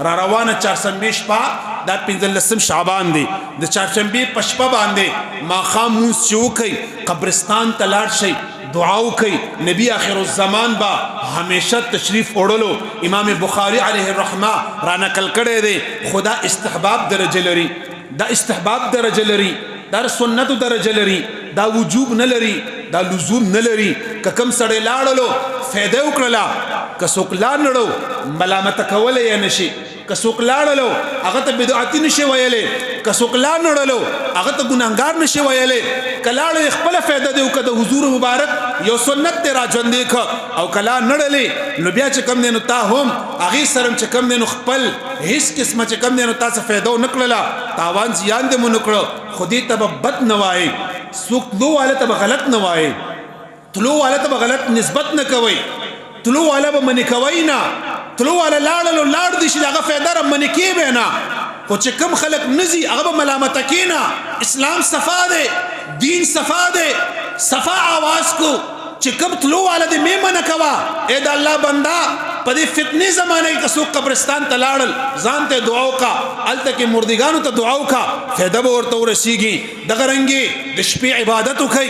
را روانه چهارشنبې شپه دا 15 شعبان دی د چهارشنبې په شپه باندې ماښام مونځ چې وکئ قبرستان ته لاړ شئ دعا وکئ نبی آخر الزمان با همیشه تشریف وړلو امام بخاری علیه الرحمه را نقل کړی دی خدا استحباب درجه لري دا استحباب درجه لري دا سنت درجه لري دا وجوب نه لري دا لزوم نه لري که کوم سړی لاړلو فایده وکړله که څوک لاړ نړو ملامته کولی یې نشي که څوک لاړلو هغه ته بدعتي نشي ویلی که څوک لاړ نړلو هغه ته ګناهګار نشي ویلی که لاړلې خپله فایده دی وکړه د حضور مبارک یو سنت دی را ژوندی که او که لاړ نړلې نو بیا چې کوم دی نو تا هم هغې سره چې کوم دی نو خپل هېڅ قسمه چې کوم دی نو تا څه فایده ونه کړله تاوان زیان دې مو نه کړه خو دې ته به بد نه وایې څوک تلو والا ته به غلط نه وایې تلو والا ته به غلط نسبت نه کوئ تلو والا به منې کوئ نه تلو والا لاړلو لاړ دي چې د هغه فایده را منې کېږي نه خو چې کوم خلک نه ځي هغه به ملامته کېنه اسلام صفا دی دین صفا دی صفا آواز کو چې کوم تلو والا دې مې منع کوه ای د الله بنده په دې فتنې زمانه کې که څوک قبرستان ته لاړل ځان ته دعا وکړه هلته کې مردګانو ته دعا وکړه فایده به ورته ورسېږي دغه رنګې د شپې عبادت وکړئ